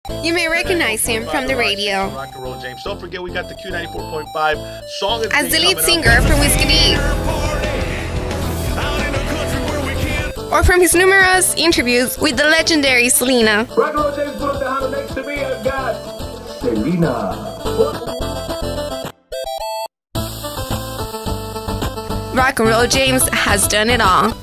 You may recognize him from the radio Rock and Roll James. Don't forget we got the Q94.5 song of the as day the lead coming singer up. from Whiskey D, or from his numerous interviews with the legendary Selena. Rock and Roll James, put up the hammer next to me. I've got Selena. Rock and Roll James has done it all.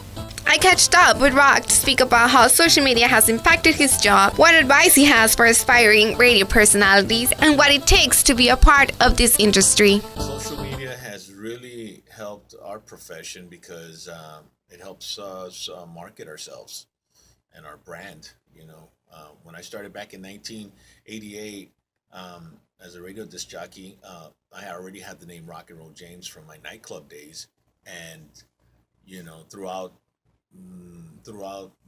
I catched up with Rock to speak about how social media has impacted his job, what advice he has for aspiring radio personalities, and what it takes to be a part of this industry. Social media has really helped our profession because it helps us market ourselves and our brand. When I started back in 1988 as a radio disc jockey, I already had the name Rock and Roll James from my nightclub days, and throughout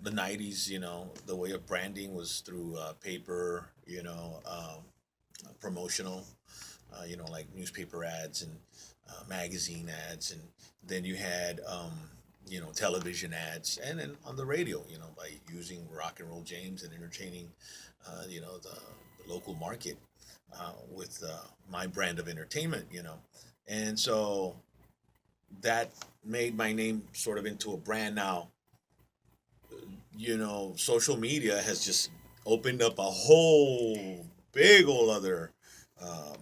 the 90s, the way of branding was through paper, promotional, like newspaper ads and magazine ads. And then you had, television ads. And then on the radio, by using Rock and Roll James and entertaining, the local market with my brand of entertainment, And so that made my name sort of into a brand. Now, social media has just opened up a whole big old other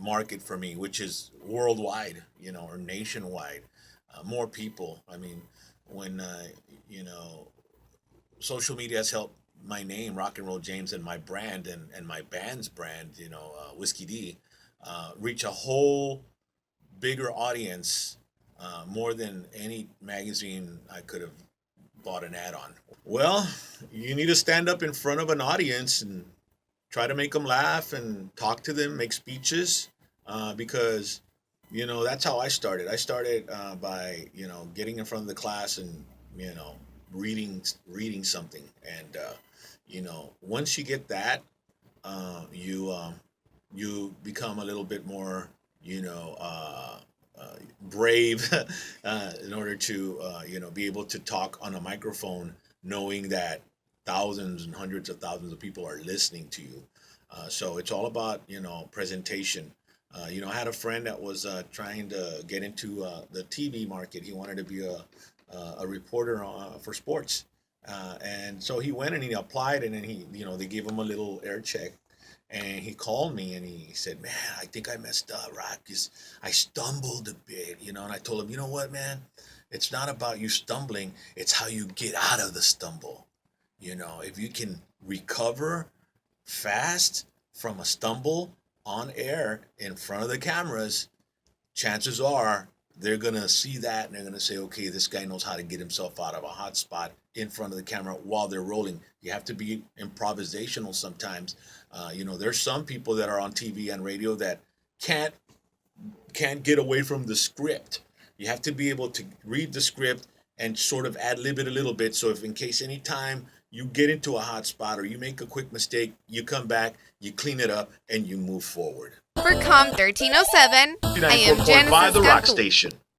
market for me, which is worldwide, or nationwide. More people. I mean, when, social media has helped my name, Rock and Roll James, and my brand and my band's brand, Whiskey D, reach a whole bigger audience, more than any magazine I could have bought an ad on. Well, you need to stand up in front of an audience and try to make them laugh and talk to them, make speeches, because that's how I started. I started by getting in front of the class and reading something, and once you get that, you become a little bit more brave in order to be able to talk on a microphone, knowing that thousands and hundreds of thousands of people are listening to you. So it's all about presentation. I had a friend that was trying to get into the TV market. He wanted to be a reporter for sports, and so he went and he applied, and then they gave him a little air check. And he called me and he said, "Man, I think I messed up, Rock, 'cause I stumbled a bit, And I told him, "You know what, man? It's not about you stumbling. It's how you get out of the stumble. If you can recover fast from a stumble on air in front of the cameras, chances are they're going to see that and they're going to say, okay, this guy knows how to get himself out of a hot spot in front of the camera while they're rolling." You have to be improvisational sometimes. There's some people that are on TV and radio that can't get away from the script. You have to be able to read the script and sort of ad-lib it a little bit. So if in case any time you get into a hot spot or you make a quick mistake, you come back, you clean it up, and you move forward. For comm 1307, I am Jen by the Rock Saskatchewan. Station.